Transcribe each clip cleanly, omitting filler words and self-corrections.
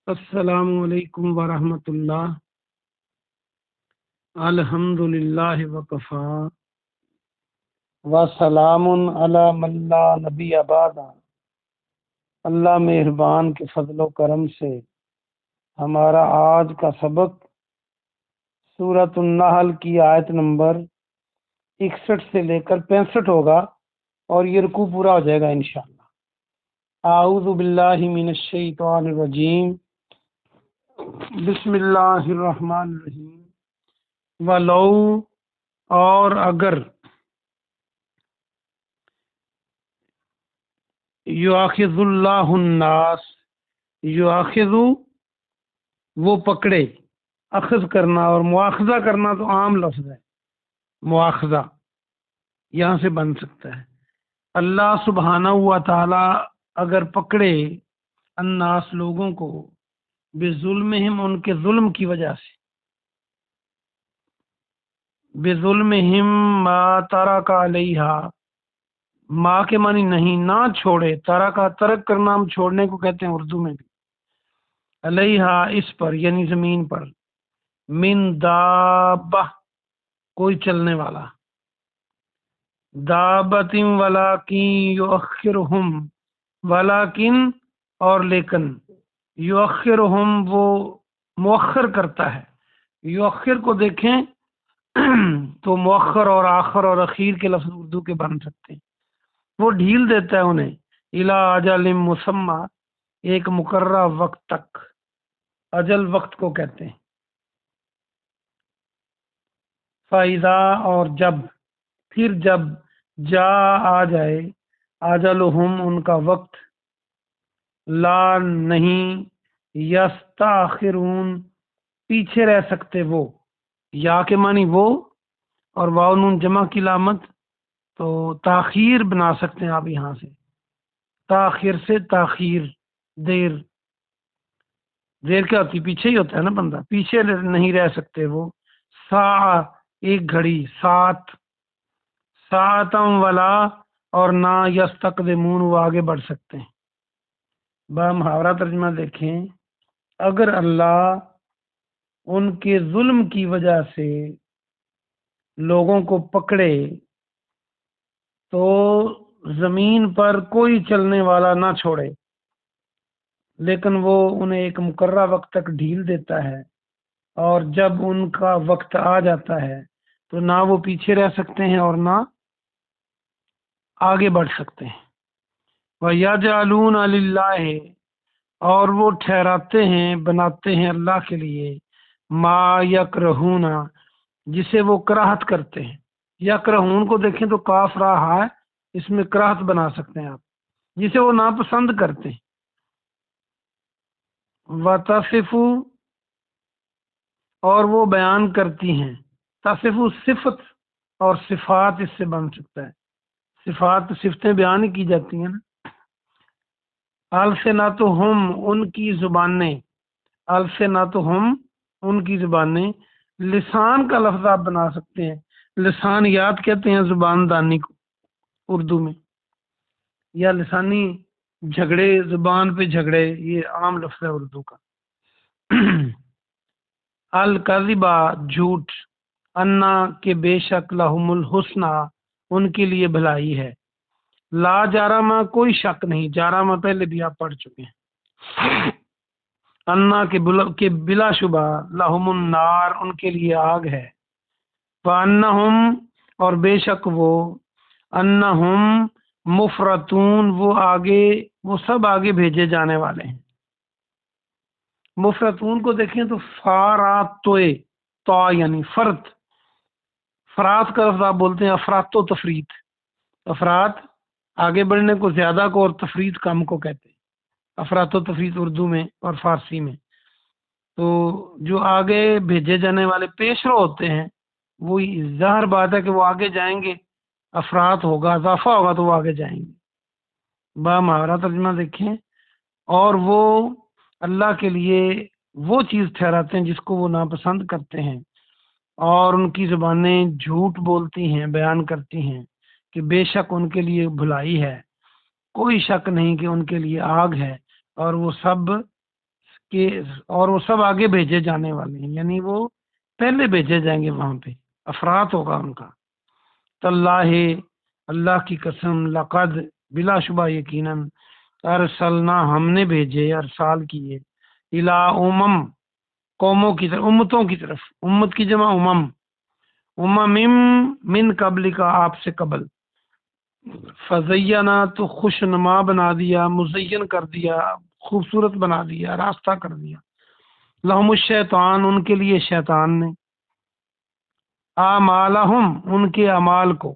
السلام علیکم ورحمۃ اللہ۔ الحمد للہ وکفا وسلام علی من لا نبی بعد۔ اللہ مہربان کے فضل و کرم سے ہمارا آج کا سبق سورۃ النحل کی آیت نمبر 61 سے لے کر 65 ہوگا اور یہ رکوع پورا ہو جائے گا انشاءاللہ۔ اعوذ باللہ من الشیطان الرجیم، بسم اللہ الرحمن الرحیم۔ ولو، اور اگر، یؤاخذ اللہ الناس، یؤاخذ وہ پکڑے، اخذ کرنا اور مواخذہ کرنا تو عام لفظ ہے، مواخذہ یہاں سے بن سکتا ہے۔ اللہ سبحانہ و تعالی اگر پکڑے الناس لوگوں کو، بظلمہم ان کے ظلم کی وجہ سے، بظلمہم ما ترک علیہا، ما کے معنی نہیں، نہ چھوڑے، ترک ترک کرنا ہم چھوڑنے کو کہتے ہیں اردو میں بھی، علیہا اس پر یعنی زمین پر، من دابہ کوئی چلنے والا، دابۃ ولکن یؤخرہم، ولکن اور لیکن، یؤخرہم وہ مؤخر کرتا ہے۔ یؤخر کو دیکھیں تو مؤخر اور آخر اور اخیر کے لفظ اردو کے بن سکتے ہیں۔ وہ ڈھیل دیتا ہے انہیں، الی اجل مسمی، ایک مقررہ وقت تک، اجل وقت کو کہتے ہیں۔ فَإِذَا اور جب، پھر جب، جا آ جائے، اجلہم ان کا وقت، لا نہیں، یستاخرون پیچھے رہ سکتے وہ، یا کے معنی وہ اور واو نون جمع کی علامت، تو تاخیر بنا سکتے ہیں آپ یہاں سے، تاخیر سے تاخیر، دیر، دیر کیا ہوتی ہے؟ پیچھے ہی ہوتا ہے نا بندہ، پیچھے نہیں رہ سکتے وہ، سا ایک گھڑی، سات، ساعتم ولا اور نہ، یستقدمون وہ آگے بڑھ سکتے ہیں۔ محاورہ ترجمہ دیکھیں، اگر اللہ ان کے ظلم کی وجہ سے لوگوں کو پکڑے تو زمین پر کوئی چلنے والا نہ چھوڑے، لیکن وہ انہیں ایک مقررہ وقت تک ڈھیل دیتا ہے، اور جب ان کا وقت آ جاتا ہے تو نہ وہ پیچھے رہ سکتے ہیں اور نہ آگے بڑھ سکتے ہیں۔ وَيَجْعَلُونَ لِلَّهِ اور وہ ٹھہراتے ہیں، بناتے ہیں اللہ کے لیے، ما یکرہون جسے وہ کراہت کرتے ہیں۔ یکرہون کو دیکھیں تو کاف را ہے، اس میں کراہت بنا سکتے ہیں آپ، جسے وہ ناپسند کرتے ہیں۔ وتصف اور وہ بیان کرتی ہیں، تصف صفت اور صفات اس سے بن سکتا ہے، صفات صفتیں بیان ہی کی جاتی ہیں نا۔ السنتہم ان کی زبانیں، السنتہم ان کی زبانیں، لسان کا لفظ آپ بنا سکتے ہیں، لسان یاد کہتے ہیں زبان دانی کو اردو میں، یا لسانی جھگڑے، زبان پہ جھگڑے، یہ عام لفظ ہے اردو کا۔ الکذبہ جھوٹ، انا کہ بے شک، لہم الحسنی ان کے لیے بھلائی ہے، لا جارما کوئی شک نہیں، جارما پہلے بھی آپ پڑھ چکے ہیں، انا کہ بلا شبہ، لہم النار ان کے لیے آگ ہے، وانہم اور بے شک وہ، انہم مفرتون وہ سب آگے بھیجے جانے والے ہیں۔ مفرتون کو دیکھیں تو فاراتوئے، تو یعنی فرد، فرات کا لفظ آپ بولتے ہیں افراد و تفرید، افراد آگے بڑھنے کو زیادہ کو اور تفرید کم کو کہتے ہیں، افراد و تفرید اردو میں اور فارسی میں۔ تو جو آگے بھیجے جانے والے پیش رو ہوتے ہیں، وہ ظاہر بات ہے کہ وہ آگے جائیں گے، افراد ہوگا، اضافہ ہوگا تو وہ آگے جائیں گے۔ محاورہ ترجمہ دیکھیں، اور وہ اللہ کے لیے وہ چیز ٹھہراتے ہیں جس کو وہ ناپسند کرتے ہیں، اور ان کی زبانیں جھوٹ بولتی ہیں، بیان کرتی ہیں کہ بے شک ان کے لیے بھلائی ہے، کوئی شک نہیں کہ ان کے لیے آگ ہے، اور وہ سب کہ اور وہ سب آگے بھیجے جانے والے ہیں، یعنی وہ پہلے بھیجے جائیں گے، وہاں پہ افراد ہوگا ان کا۔ تاللہ، اللہ کی قسم، لقد، بلا شبہ یقیناً، ارسلنا، ہم نے بھیجے، ارسال کیے، الا امم، قوموں کی طرف، امتوں کی طرف، امت کی جمع امم، من قبل کا، آپ سے قبل، فزینہ، تو خوش نما بنا دیا، مزین کر دیا، خوبصورت بنا دیا، راستہ کر دیا، لہم الشیطان، ان کے لیے شیطان نے، اعمالہم، ان کے اعمال کو،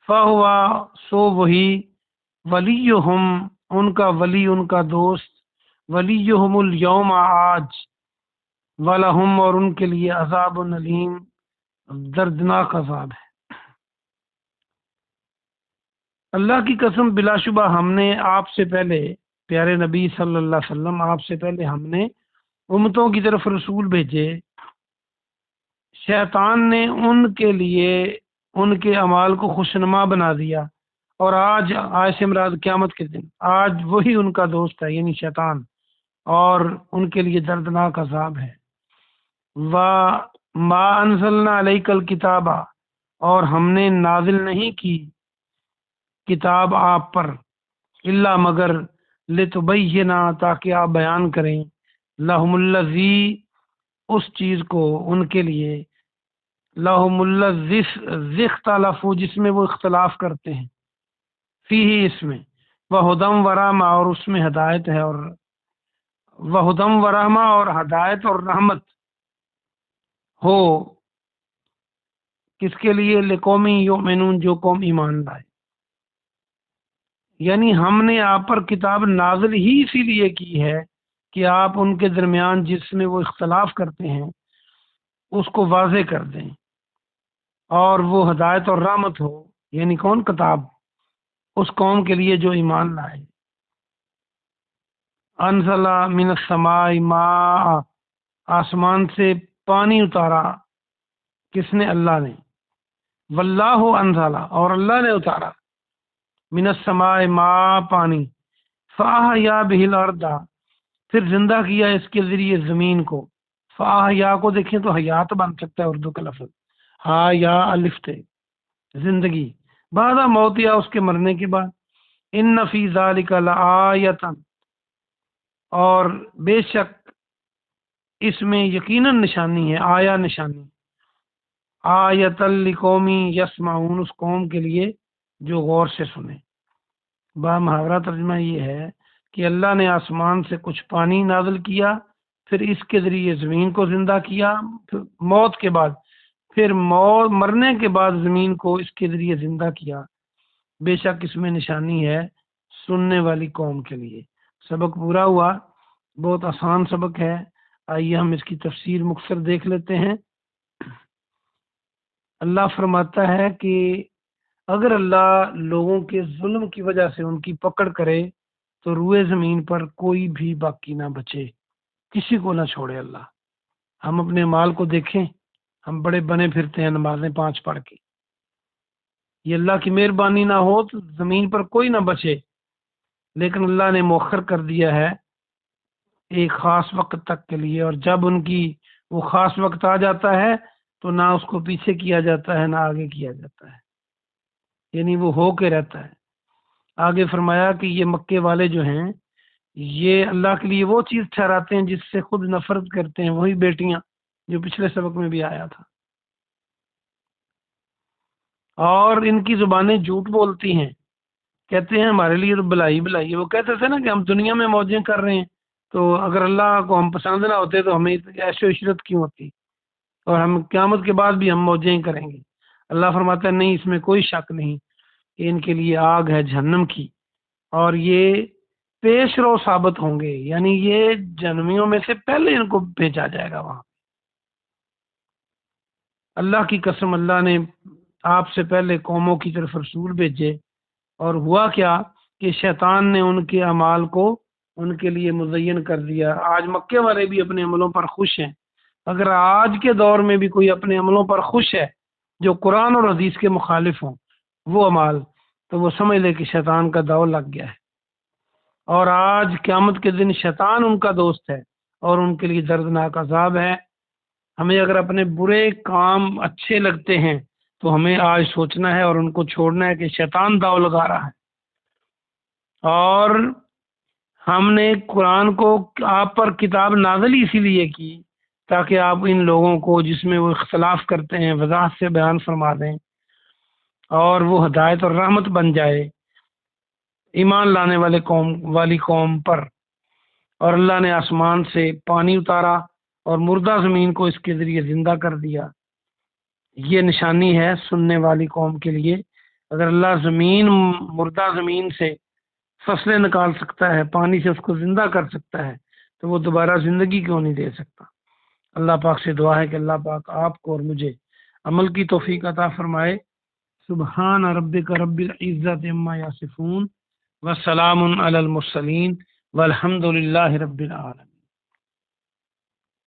فہوا، سو وہی، ولیہم، ان کا ولی، ان کا دوست، ولیہم الیوم، آج، ولہم، اور ان کے لیے عذاب علیم، دردناک عذاب ہے۔ اللہ کی قسم، بلا شبہ ہم نے آپ سے پہلے، پیارے نبی صلی اللہ علیہ وسلم، آپ سے پہلے ہم نے امتوں کی طرف رسول بھیجے، شیطان نے ان کے لیے ان کے اعمال کو خوشنما بنا دیا، اور آج سے مراد قیامت کے دن، آج وہی ان کا دوست ہے، یعنی شیطان، اور ان کے لیے دردناک عذاب ہے۔ ما انزلنا علیک الکتاب، اور ہم نے نازل نہیں کی کتاب آپ پر، الا مگر، لتبینا، تاکہ آپ بیان کریں، لہم الذی، اس چیز کو، ان کے لیے، لہم الذی اختلفوا، جس میں وہ اختلاف کرتے ہیں، فیہ، اس میں، وہدم ورحمہ، اور اس میں ہدایت ہے، اور وہدم ورحمہ، اور ہدایت اور رحمت ہو، کس کے لیے، لقومی یؤمنون، جو قوم ایمان لائے۔ یعنی ہم نے آپ پر کتاب نازل ہی اسی لیے کی ہے کہ آپ ان کے درمیان جس میں وہ اختلاف کرتے ہیں اس کو واضح کر دیں، اور وہ ہدایت اور رحمت ہو، یعنی کون کتاب، اس قوم کے لیے جو ایمان لائے۔ انزل من السماء ماء، آسمان سے پانی اتارا، کس نے، اللہ نے، واللہ انزل، اور اللہ نے اتارا، من السماء ماء، پانی، فاحیا بہ الارض، پھر زندہ کیا اس کے ذریعے زمین کو، فاحیا کو دیکھیں تو حیات بن سکتا ہے اردو کا لفظ، ہا یا الف تھے، زندگی، بعد موت، یا اس کے مرنے کے بعد، ان فی ذلک لآیۃ، اور بے شک اس میں یقیناً نشانی ہے، آیا نشانی، آیۃ لقومی یسمعون، اس قوم کے لیے جو غور سے سنے۔ با محاورہ ترجمہ یہ ہے کہ اللہ نے آسمان سے کچھ پانی نازل کیا، پھر اس کے ذریعے زمین کو زندہ کیا، پھر موت کے بعد، پھر مرنے کے بعد زمین کو اس کے ذریعے زندہ کیا، بے شک اس میں نشانی ہے سننے والی قوم کے لیے۔ سبق پورا ہوا، بہت آسان سبق ہے، آئیے ہم اس کی تفسیر مختصر دیکھ لیتے ہیں۔ اللہ فرماتا ہے کہ اگر اللہ لوگوں کے ظلم کی وجہ سے ان کی پکڑ کرے تو روئے زمین پر کوئی بھی باقی نہ بچے، کسی کو نہ چھوڑے اللہ۔ ہم اپنے مال کو دیکھیں، ہم بڑے بنے پھرتے ہیں نمازیں 5 پڑھ کے، یہ اللہ کی مہربانی نہ ہو تو زمین پر کوئی نہ بچے، لیکن اللہ نے مؤخر کر دیا ہے ایک خاص وقت تک کے لیے، اور جب ان کی وہ خاص وقت آ جاتا ہے تو نہ اس کو پیچھے کیا جاتا ہے نہ آگے کیا جاتا ہے، یعنی وہ ہو کے رہتا ہے۔ آگے فرمایا کہ یہ مکے والے جو ہیں یہ اللہ کے لیے وہ چیز ٹھہراتے ہیں جس سے خود نفرت کرتے ہیں، وہی بیٹیاں جو پچھلے سبق میں بھی آیا تھا، اور ان کی زبانیں جھوٹ بولتی ہیں، کہتے ہیں ہمارے لیے تو بلائی بلائی ہے۔ وہ کہتے تھے نا کہ ہم دنیا میں موجیں کر رہے ہیں، تو اگر اللہ کو ہم پسند نہ ہوتے تو ہمیں عیش و عشرت کیوں ہوتی، اور ہم قیامت کے بعد بھی ہم موجیں ہی کریں گے۔ اللہ فرماتا ہے نہیں، اس میں کوئی شک نہیں کہ ان کے لیے آگ ہے جہنم کی، اور یہ پیش رو ثابت ہوں گے، یعنی یہ جہنمیوں میں سے پہلے ان کو بھیجا جائے گا وہاں۔ اللہ کی قسم، اللہ نے آپ سے پہلے قوموں کی طرف رسول بھیجے، اور ہوا کیا کہ شیطان نے ان کے اعمال کو ان کے لیے مزین کر دیا۔ آج مکے والے بھی اپنے عملوں پر خوش ہیں، اگر آج کے دور میں بھی کوئی اپنے عملوں پر خوش ہے جو قرآن اور حدیث کے مخالف ہوں وہ اعمال، تو وہ سمجھ لے کہ شیطان کا داؤ لگ گیا ہے، اور آج قیامت کے دن شیطان ان کا دوست ہے، اور ان کے لیے دردناک عذاب ہے۔ ہمیں اگر اپنے برے کام اچھے لگتے ہیں تو ہمیں آج سوچنا ہے اور ان کو چھوڑنا ہے کہ شیطان داؤ لگا رہا ہے۔ اور ہم نے قرآن کو آپ پر کتاب نازل اسی لیے کی تاکہ آپ ان لوگوں کو جس میں وہ اختلاف کرتے ہیں وضاحت سے بیان فرما دیں اور وہ ہدایت اور رحمت بن جائے ایمان لانے والی قوم پر۔ اور اللہ نے آسمان سے پانی اتارا اور مردہ زمین کو اس کے ذریعے زندہ کر دیا۔ یہ نشانی ہے سننے والی قوم کے لیے۔ اگر اللہ مردہ زمین سے فصلیں نکال سکتا ہے، پانی سے اس کو زندہ کر سکتا ہے، تو وہ دوبارہ زندگی کیوں نہیں دے سکتا؟ اللہ پاک سے دعا ہے کہ اللہ پاک آپ کو اور مجھے عمل کی توفیق عطا فرمائے۔ سبحان ربک رب العزت عما یصفون وسلام علی المرسلین والحمد للہ رب العالمین۔